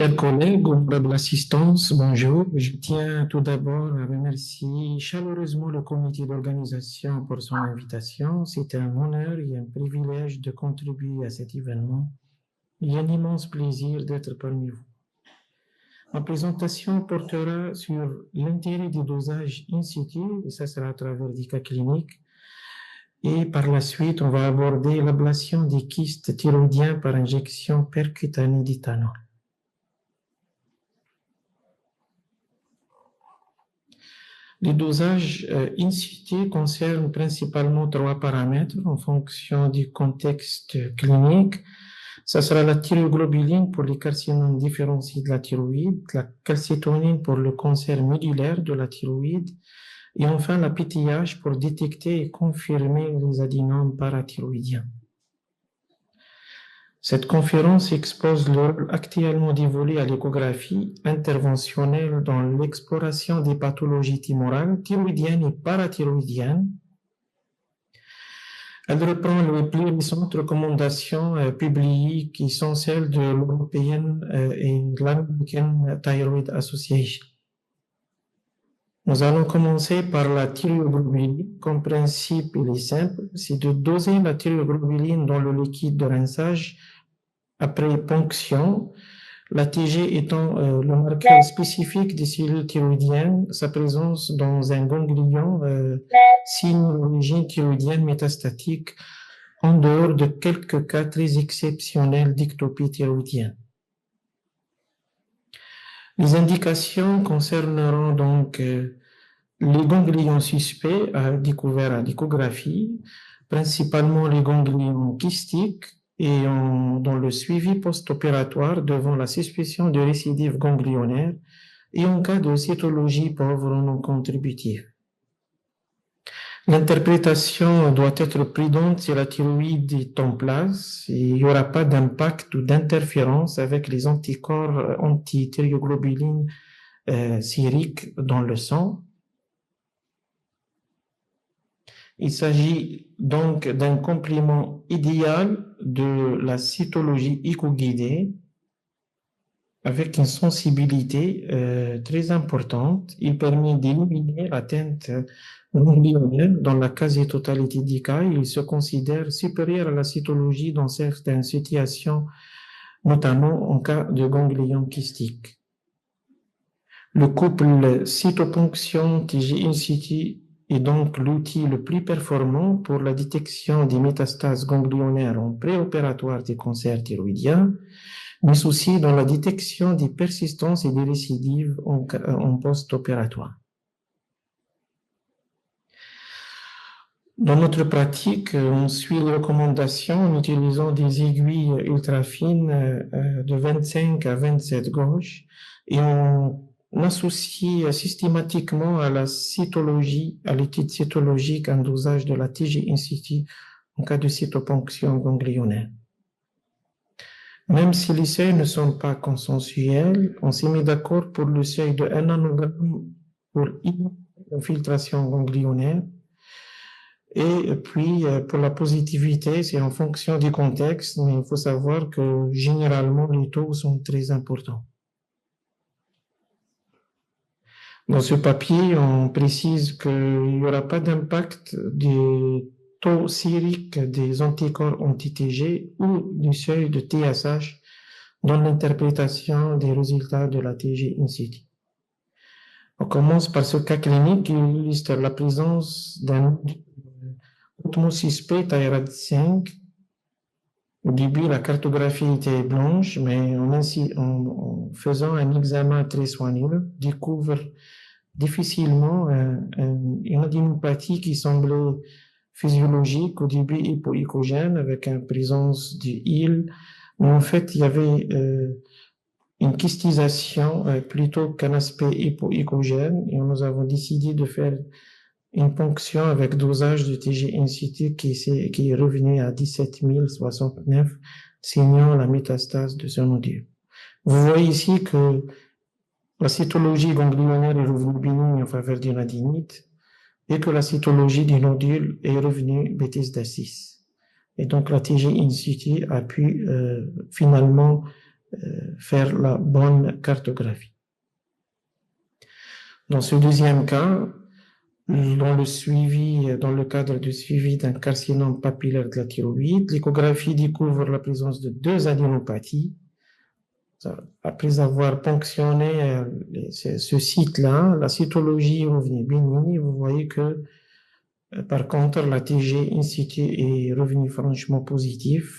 Chers collègues, honorable assistance, bonjour. Je tiens tout d'abord à remercier chaleureusement le comité d'organisation pour son invitation. C'est un honneur et un privilège de contribuer à cet événement et un immense plaisir d'être parmi vous. Ma présentation portera sur l'intérêt des dosages in situ, et ça sera à travers des cas cliniques. Et par la suite, on va aborder l'ablation des kystes thyroïdiens par injection percutanée d'éthanol. Les dosages in situ concernent principalement trois paramètres en fonction du contexte clinique. Ça sera la thyroglobuline pour les carcinomes différenciés de la thyroïde, la calcitonine pour le cancer médulaire de la thyroïde, et enfin la PTH pour détecter et confirmer les adénomes parathyroïdiens. Cette conférence expose le rôle actuellement dévolu à l'échographie interventionnelle dans l'exploration des pathologies tumorales thyroïdiennes et parathyroïdiennes. Elle reprend les plus récentes recommandations publiées qui sont celles de l'Européenne et de l'American Thyroid Association. Nous allons commencer par la thyroglobuline. Comme principe, il est simple, c'est de doser la thyroglobuline dans le liquide de rinçage après ponction, la TG étant le marqueur spécifique des cellules thyroïdiennes, sa présence dans un ganglion signe l'origine thyroïdienne métastatique en dehors de quelques cas très exceptionnels d'ectopie thyroïdienne. Les indications concerneront donc les ganglions suspects découverts à l'échographie, principalement les ganglions kystiques, et dans le suivi post-opératoire devant la suspicion de récidive ganglionnaire et en cas de cytologie pauvre ou non contributive. L'interprétation doit être prudente si la thyroïde est en place et il n'y aura pas d'impact ou d'interférence avec les anticorps anti-thyroglobuline sériques dans le sang. Il s'agit donc d'un complément idéal de la cytologie écho-guidée avec une sensibilité très importante. Il permet d'éliminer l'atteinte ganglionnaire dans la quasi-totalité des cas. Il se considère supérieur à la cytologie dans certaines situations, notamment en cas de ganglion kystique. Le couple cytoponction TG in situ est donc l'outil le plus performant pour la détection des métastases ganglionnaires en préopératoire des cancers thyroïdiens, mais aussi dans la détection des persistances et des récidives en post-opératoire. Dans notre pratique, on suit les recommandations en utilisant des aiguilles ultra fines de 25 à 27 gauges et on associe systématiquement à la cytologie, à l'étude cytologique, un dosage de la TG in situ en cas de cytoponction ganglionnaire. Même si les seuils ne sont pas consensuels, on s'est mis d'accord pour le seuil de 1 nanogramme pour infiltration ganglionnaire. Et puis, pour la positivité, c'est en fonction du contexte, mais il faut savoir que généralement, les taux sont très importants. Dans ce papier, on précise qu'il n'y aura pas d'impact des taux sériques des anticorps anti-TG ou du seuil de TSH dans l'interprétation des résultats de la TG in situ. On commence par ce cas clinique qui illustre la présence d'un hautement suspect ThyRAD 5. Au début, la cartographie était blanche, mais en faisant un examen très soigneux, découvre difficilement une adénopathie qui semblait physiologique, au début hypoïcogène, avec une présence du IL, mais en fait, il y avait une kystisation plutôt qu'un aspect hypoïcogène, et nous avons décidé de faire une ponction avec dosage de TG in situ qui est revenu à 17 069, signant la métastase de ce nodule. Vous voyez ici que la cytologie ganglionnaire est revenue bénigne en faveur d'une adénite et que la cytologie du nodule est revenue Bethesda 6. Et donc la TG in situ a pu finalement faire la bonne cartographie. Dans ce deuxième cas, dans le cadre du suivi d'un carcinome papillaire de la thyroïde, l'échographie découvre la présence de 2 adénopathies. Après avoir ponctionné ce site-là, la cytologie revenait bénigne. Vous voyez que, par contre, la TG in situ est revenue franchement positive.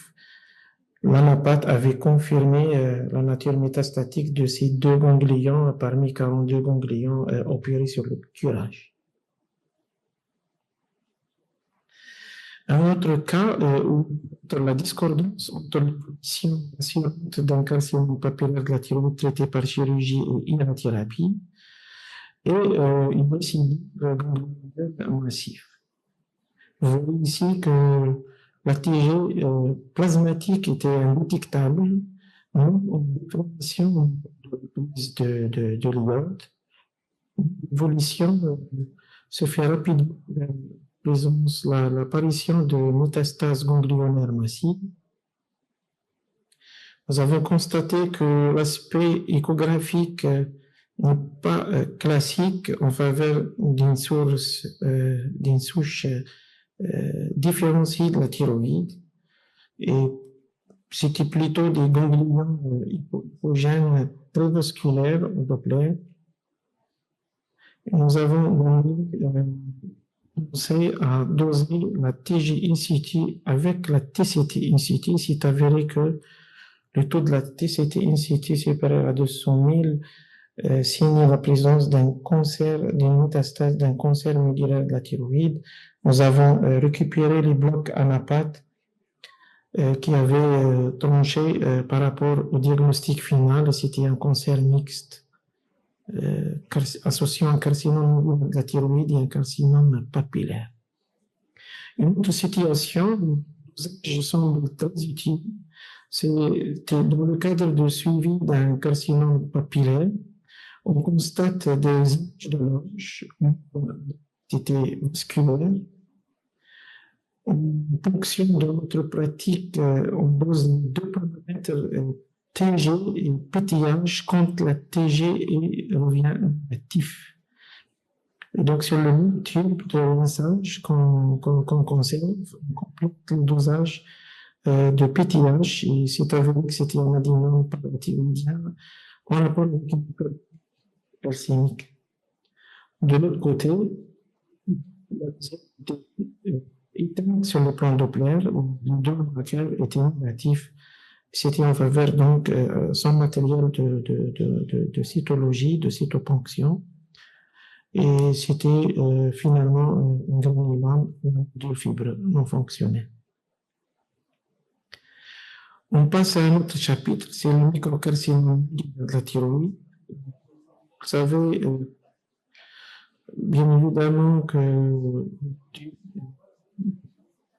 L'anapathe avait confirmé la nature métastatique de ces 2 ganglions parmi 42 ganglions opérés sur le curage. Un autre cas où la discordance entre l'évolution d'un carcinome papillaire de la thyroïde traité par chirurgie et immunothérapie et une récidive ganglionnaire massive. Vous voyez ici que la TG plasmatique était indétectable, une déformation de l'iode. L'évolution se fait rapidement l'apparition de métastases ganglionnaires massives. Nous avons constaté que l'aspect échographique n'est pas classique en faveur d'une souche différenciée de la thyroïde, et c'était plutôt des ganglions hypogènes très vasculaires au Doppler. Nous avons commencé à doser la TG in situ avec la TCT in situ. C'est avéré que le taux de la TCT in situ supérieur à 200 000 signe la présence d'un cancer, d'une métastase, d'un cancer médulaire de la thyroïde. Nous avons récupéré les blocs anapathes qui avaient tranché par rapport au diagnostic final. C'était un cancer mixte associé à un carcinome de la thyroïde et un carcinome papillaire. Une autre situation qui semble très utile, c'est dans le cadre de suivi d'un carcinome papillaire, on constate des images de l'ange, c'était vasculaire. En fonction de notre pratique, on pose 2 paramètres TG et PTH quand la TG revient négatif. Et donc, sur le même tube de rinçage qu'on conserve, on complète le dosage de PTH, et c'est avéré que c'était un adénome parathyroïdien en rapport avec une calcémique. De l'autre côté, la éteinte sur le plan Doppler, les 2 marqueurs étaient négatifs. C'était en faveur donc sans matériel de cytologie, de cytoponction, et c'était finalement un granulome de fibres non fonctionnelles. On passe à un autre chapitre, c'est le microcarcinome de la thyroïde. Vous savez, bien évidemment que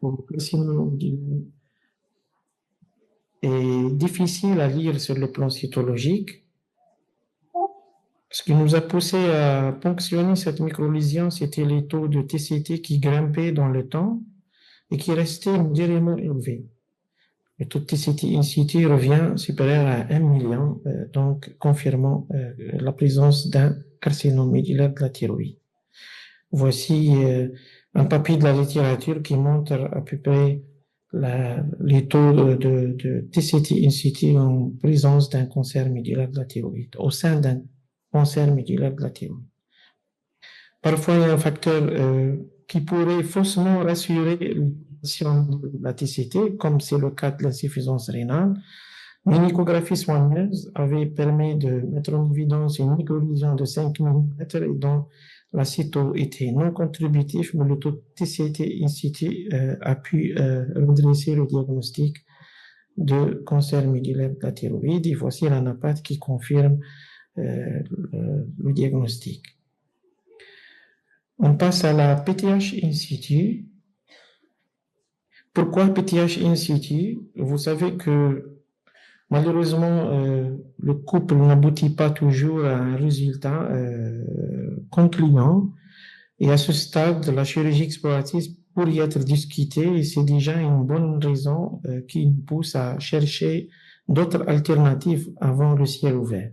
le carcinome est difficile à lire sur le plan cytologique. Ce qui nous a poussé à ponctionner cette microlésion, c'était les taux de TCT qui grimpaient dans le temps et qui restaient modérément élevés. Le taux de TCT in situ revient supérieur à 1 million, donc confirmant la présence d'un carcinome médulaire de la thyroïde. Voici un papier de la littérature qui montre à peu près les taux de TCT in situ en présence d'un cancer médulaire de la thyroïde, au sein d'un cancer médulaire de la thyroïde. Parfois, il y a un facteur qui pourrait faussement rassurer la TCT, comme c'est le cas de l'insuffisance rénale. Mais une échographie soigneuse avait permis de mettre en évidence une microlésion de 5 mm et dont la cyto était non contributif, mais le taux de TCT in situ a pu redresser le diagnostic de cancer médulaire de la thyroïde. Et voici l'anapathe qui confirme le diagnostic. On passe à la PTH in situ. Pourquoi PTH in situ? Vous savez que malheureusement, le couple n'aboutit pas toujours à un résultat concluant. Et à ce stade, la chirurgie explorative pourrait être discutée, et c'est déjà une bonne raison qui nous pousse à chercher d'autres alternatives avant le ciel ouvert.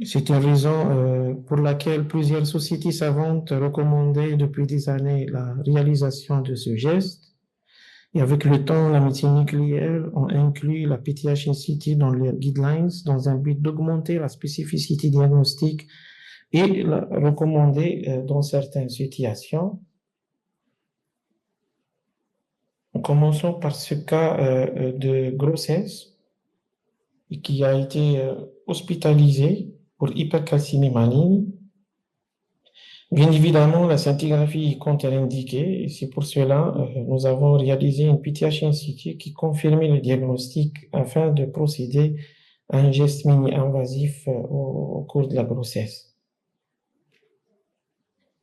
C'est une raison pour laquelle plusieurs sociétés savantes recommandaient depuis des années la réalisation de ce geste. Et avec le temps, la médecine nucléaire a inclus la PTH in situ dans les guidelines dans un but d'augmenter la spécificité diagnostique et la recommander dans certaines situations. Commençons par ce cas de grossesse qui a été hospitalisé pour hypercalcémie maligne. Bien évidemment, la scintigraphie est contre-indiquée et c'est pour cela nous avons réalisé une PTH in situ qui confirmait le diagnostic afin de procéder à un geste mini-invasif au cours de la grossesse.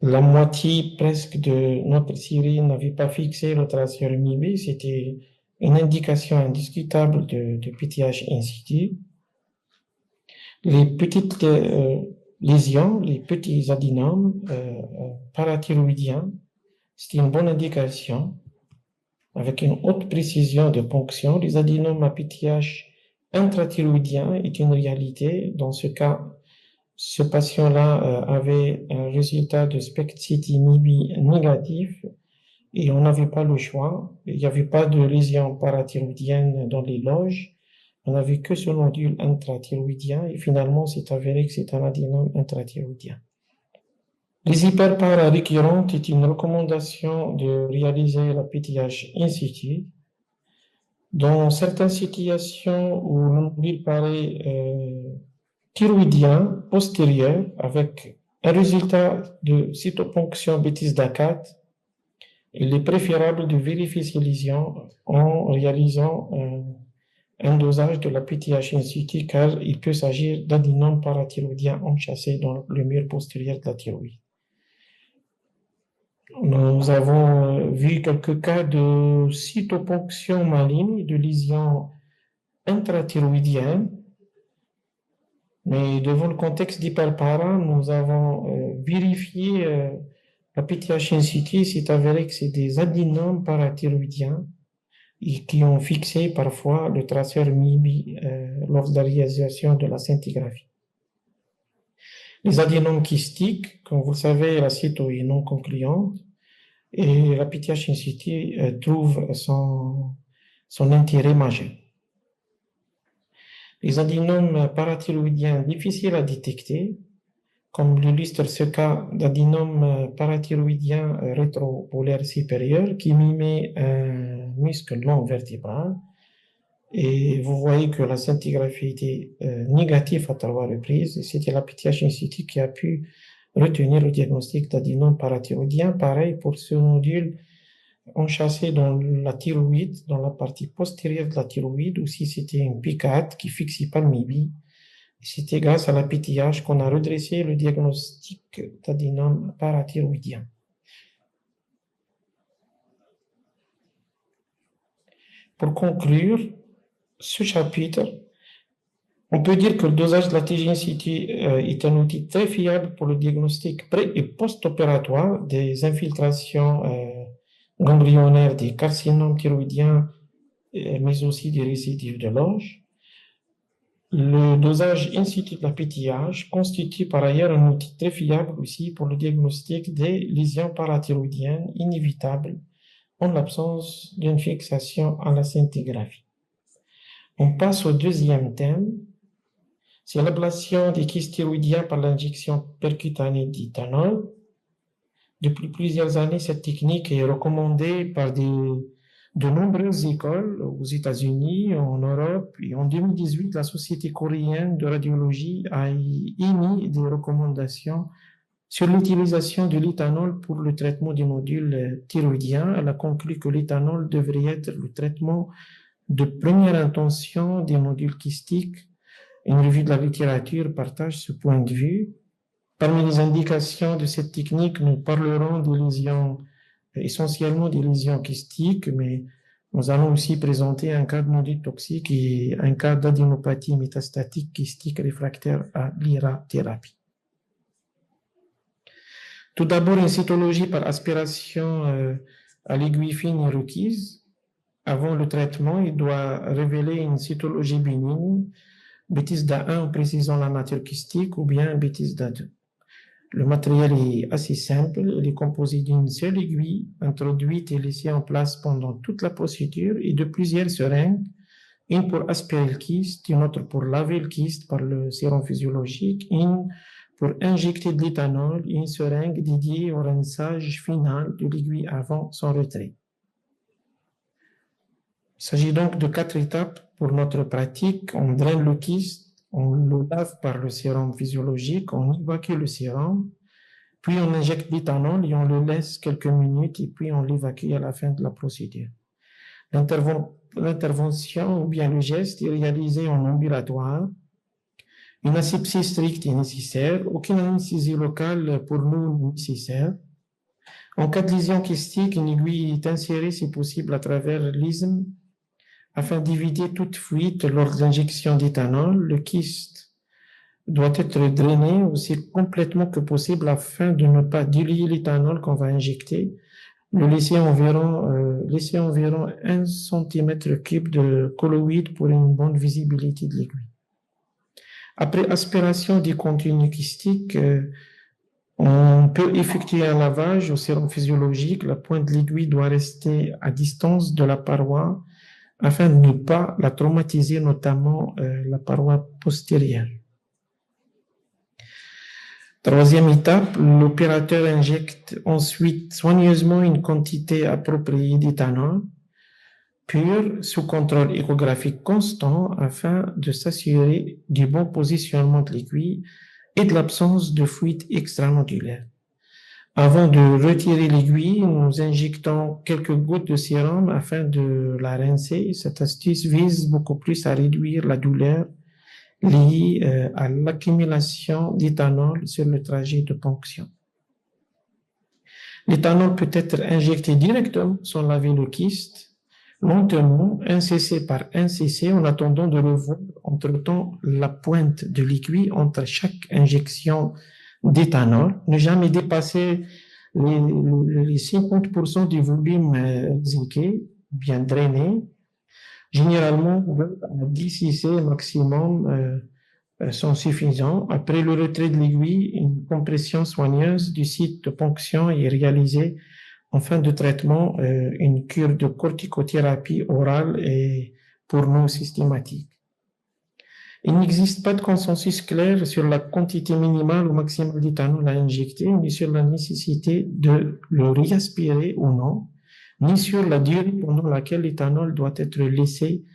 La moitié presque de notre série n'avait pas fixé le traceur MIB, c'était une indication indiscutable de PTH in situ. Les petites lésions, les petits adénomes parathyroïdiens, c'est une bonne indication avec une haute précision de ponction. Les adénomes à PTH intrathyroïdien est une réalité. Dans ce cas, ce patient-là avait un résultat de SPECT-CT MIB négatif et on n'avait pas le choix. Il n'y avait pas de lésion parathyroïdienne dans les loges. On n'avait que ce nodule intrathyroïdien et finalement, c'est avéré que c'est un adénome intrathyroïdien. Les hyperparas récurrentes est une recommandation de réaliser la PTH in situ. Dans certaines situations où le nodule paraît thyroïdien postérieur avec un résultat de cytoponction bêtise d'A4, il est préférable de vérifier ces lésions en réalisant un dosage de la PTH in situ car il peut s'agir d'adénome parathyroïdien enchâssé dans le mur postérieur de la thyroïde. Nous avons vu quelques cas de cytoponction maligne, de lésions intrathyroïdiennes, mais devant le contexte d'hyperpara, nous avons vérifié la PTH in situ, c'est avéré que c'est des adénomes parathyroïdiens et qui ont fixé parfois le traceur MIB lors de la réalisation de la scintigraphie. Les adénomes kystiques, comme vous le savez, la cyto est non concluante et la PTH in situ trouve son intérêt majeur. Les adénomes parathyroïdiens difficiles à détecter, comme l'illustre ce cas d'adénome parathyroïdien rétropolaire supérieur qui mimait un muscle non vertébral. Et vous voyez que la scintigraphie était négative à 3 reprises. C'était la PTH in situ qui a pu retenir le diagnostic d'adénome parathyroïdien. Pareil pour ce nodule enchâssé dans la thyroïde, dans la partie postérieure de la thyroïde, ou si c'était une P4 qui fixait pas le MIB. C'était grâce à la PTH qu'on a redressé le diagnostic d'adénome parathyroïdien. Pour conclure ce chapitre, on peut dire que le dosage de la TG in situ est un outil très fiable pour le diagnostic pré- et post-opératoire des infiltrations ganglionnaires, des carcinomes thyroïdiens, mais aussi des récidives de loge. Le dosage in situ de la PTH constitue par ailleurs un outil très fiable aussi pour le diagnostic des lésions parathyroïdiennes inévitables en l'absence d'une fixation à la scintigraphie. On passe au deuxième thème, c'est l'ablation des kystes thyroïdiens par l'injection percutanée d'éthanol. Depuis plusieurs années, cette technique est recommandée par de nombreuses écoles aux États-Unis, en Europe, et en 2018, la Société coréenne de radiologie a émis des recommandations sur l'utilisation de l'éthanol pour le traitement des nodules thyroïdiens. Elle a conclu que l'éthanol devrait être le traitement de première intention des nodules kystiques. Une revue de la littérature partage ce point de vue. Parmi les indications de cette technique, nous parlerons des lésions, essentiellement des lésions kystiques, mais nous allons aussi présenter un cas de nodule toxique et un cas d'adénopathie métastatique kystique réfractaire à l'irathérapie. Tout d'abord, une cytologie par aspiration à l'aiguille fine est requise. avant le traitement, il doit révéler une cytologie bénigne, bêtise-DA 1 en précisant la nature kystique ou bien bêtise-DA 2. Le matériel est assez simple, il est composé d'une seule aiguille introduite et laissée en place pendant toute la procédure et de plusieurs seringues, une pour aspirer le kyste, une autre pour laver le kyste par le sérum physiologique, une pour injecter de l'éthanol et une seringue dédiée au rinçage final de l'aiguille avant son retrait. Il s'agit donc de 4 étapes pour notre pratique. On draine le kyste, on le lave par le sérum physiologique, on évacue le sérum, puis on injecte l'éthanol et on le laisse quelques minutes et puis on l'évacue à la fin de la procédure. L'intervention ou bien le geste est réalisé en ambulatoire. Une asepsie stricte est nécessaire. Aucune anesthésie locale pour nous n'est nécessaire. En cas de lésion kystique, une aiguille est insérée si possible à travers l'isthme afin d'éviter toute fuite lors de l'injection d'éthanol. Le kyste doit être drainé aussi complètement que possible afin de ne pas diluer l'éthanol qu'on va injecter. Le laisser environ 1 cm3 de colloïd pour une bonne visibilité de l'aiguille. Après aspiration du contenu kystique, on peut effectuer un lavage au sérum physiologique. La pointe de l'aiguille doit rester à distance de la paroi afin de ne pas la traumatiser, notamment la paroi postérieure. Troisième étape, l'opérateur injecte ensuite soigneusement une quantité appropriée d'éthanol pur sous contrôle échographique constant afin de s'assurer du bon positionnement de l'aiguille et de l'absence de fuite extranodulaire. Avant de retirer l'aiguille, nous injectons quelques gouttes de sérum afin de la rincer. Cette astuce vise beaucoup plus à réduire la douleur liée à l'accumulation d'éthanol sur le trajet de ponction. L'éthanol peut être injecté directement sans laver le kyste, lentement, 1 cc par 1 cc, en attendant de revoir entre-temps la pointe de l'aiguille entre chaque injection d'éthanol. Ne jamais dépasser les 50% du volume zinqué, bien drainé. Généralement, 10 cc maximum sont suffisants. Après le retrait de l'aiguille, une compression soigneuse du site de ponction est réalisée. En fin de traitement, une cure de corticothérapie orale est pour nous systématique. Il n'existe pas de consensus clair sur la quantité minimale ou maximale d'éthanol à injecter, ni sur la nécessité de le réaspirer ou non, ni sur la durée pendant laquelle l'éthanol doit être laissé.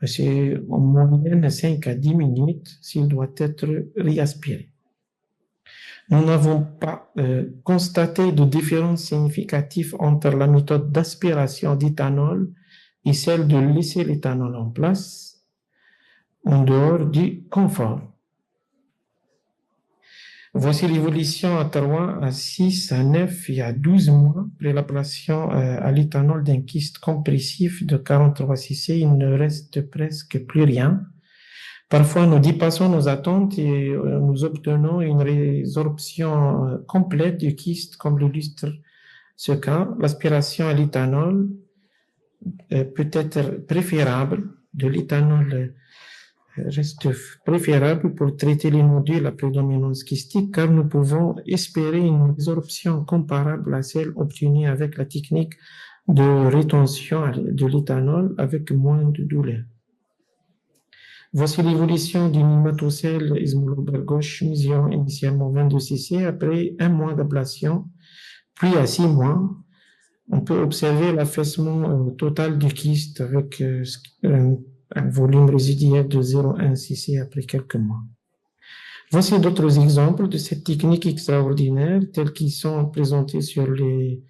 C'est en moyenne 5 à 10 minutes s'il doit être réaspiré. Nous n'avons pas constaté de différence significative entre la méthode d'aspiration d'éthanol et celle de laisser l'éthanol en place en dehors du confort. Voici l'évolution à 3, à 6, à 9 et à 12 mois après l'ablation à l'éthanol d'un kyste compressif de 43 cc. Il ne reste presque plus rien. Parfois, nous dépassons nos attentes et nous obtenons une résorption complète du kyste, comme l'illustre ce cas. L'aspiration à l'éthanol peut être préférable, de l'éthanol reste préférable pour traiter les nodules à prédominance kystique, car nous pouvons espérer une résorption comparable à celle obtenue avec la technique de rétention de l'éthanol avec moins de douleur. Voici l'évolution d'une hématocèle ismolobre gauche mesurant initialement 22 cc après 1 mois d'ablation, puis à 6 mois. On peut observer l'affaissement total du kyste avec un volume résiduel de 0,1 cc après quelques mois. Voici d'autres exemples de cette technique extraordinaire tels qu'ils sont présentés sur les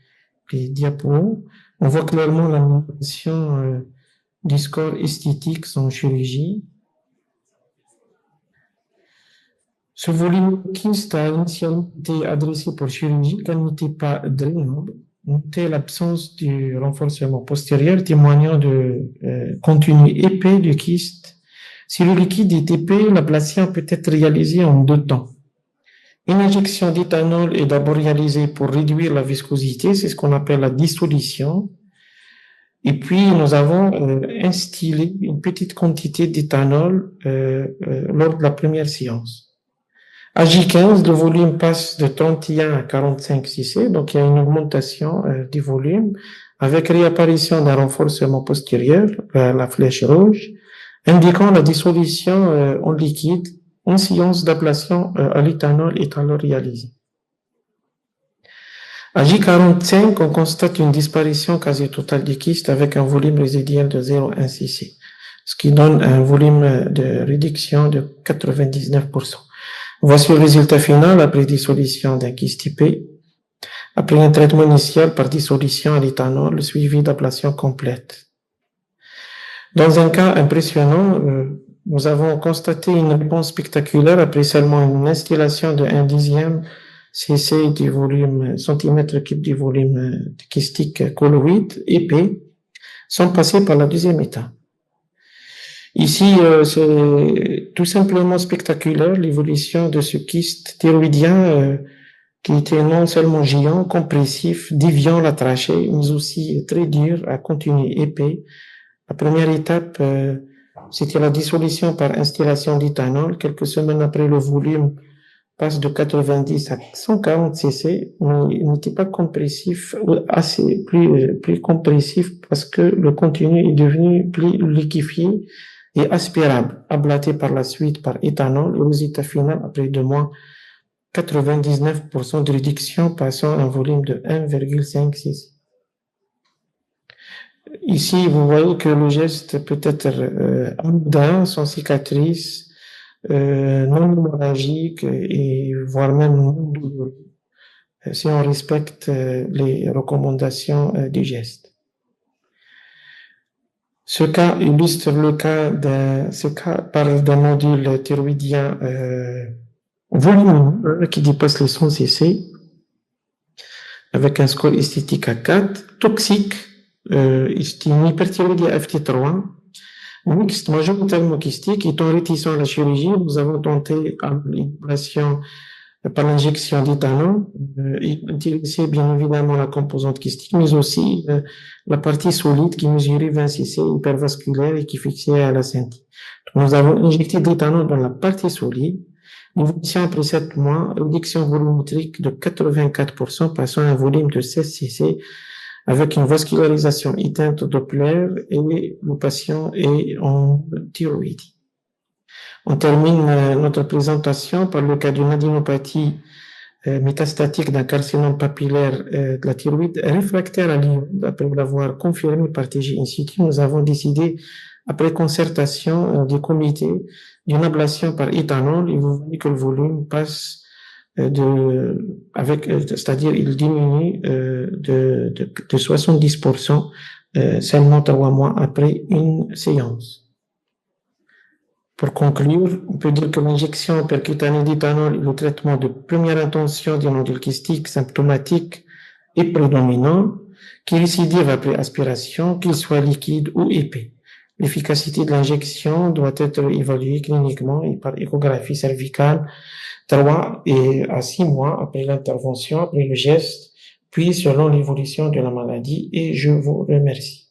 diapos. On voit clairement l'amélioration du score esthétique sans chirurgie. Ce volume kyste a initialement été adressé pour chirurgie car n'était pas drainable. Notez l'absence du renforcement postérieur témoignant de contenu épais du kyste. Si le liquide est épais, l'ablation peut être réalisée en 2 temps. Une injection d'éthanol est d'abord réalisée pour réduire la viscosité, c'est ce qu'on appelle la dissolution. Et puis, nous avons instillé une petite quantité d'éthanol lors de la première séance. À J15, le volume passe de 31 à 45 cc, donc il y a une augmentation du volume avec réapparition d'un renforcement postérieur, la flèche rouge, indiquant la dissolution en liquide en séance d'ablation à l'éthanol est alors réalisée. À J45, on constate une disparition quasi totale des kystes avec un volume résiduel de 0,1 cc, ce qui donne un volume de réduction de 99%. Voici le résultat final après dissolution d'un kyste typé, après un traitement initial par dissolution à l'éthanol, suivi d'ablation complète. Dans un cas impressionnant, nous avons constaté une réponse spectaculaire après seulement une installation de 1/10 cc du volume, centimètre cube du volume kystique colloïde épais, sans passer par la deuxième étape. Ici, c'est tout simplement spectaculaire l'évolution de ce kyste thyroïdien qui était non seulement géant, compressif, déviant la trachée, mais aussi très dur à continuer épais. La première étape, c'était la dissolution par instillation d'éthanol. Quelques semaines après, le volume passe de 90 à 140 cc, mais il n'était pas compressif, assez plus compressif parce que le contenu est devenu plus liquéfié et aspirable, ablaté par la suite par éthanol. Et au résultat final, après 2 mois, 99% de réduction passant à un volume de 1,5 cc. Ici, vous voyez que le geste peut être anodin, sans cicatrice, non hémorragique et voire même non douloureux, si on respecte les recommandations du geste. Ce cas illustre le cas parle d'un nodule thyroïdien volumineux qui dépasse les 100 cc avec un score esthétique à 4, toxique, c'est une hyperthyroïdie FT3, mixte, majoritairement kystique, étant réticent à la chirurgie, nous avons tenté l'ablation par l'injection d'éthanol, utiliser bien évidemment la composante kystique, mais aussi la partie solide qui mesurait 20 cc hypervasculaire et qui fixait à la ceinture. Nous avons injecté d'éthanol dans la partie solide, évolution après 7 mois, réduction volumétrique de 84%, passant à un volume de 16 cc, avec une vascularisation éteinte au Doppler et le patient est en thyroïdie. On termine notre présentation par le cas d'une adénopathie métastatique d'un carcinome papillaire de la thyroïde réfractaire à l'iode. Après l'avoir confirmé par TG in situ, nous avons décidé, après concertation du comité, d'une ablation par éthanol et vous voyez que le volume passe c'est-à-dire il diminue de 70% seulement 3 mois après une séance. Pour conclure, on peut dire que l'injection percutanée d'éthanol est le traitement de première intention du nodule kystique symptomatique et prédominant qui récidive après aspiration, qu'il soit liquide ou épais. L'efficacité de l'injection doit être évaluée cliniquement et par échographie cervicale 3 à 6 mois après l'intervention, après le geste, puis selon l'évolution de la maladie, et je vous remercie.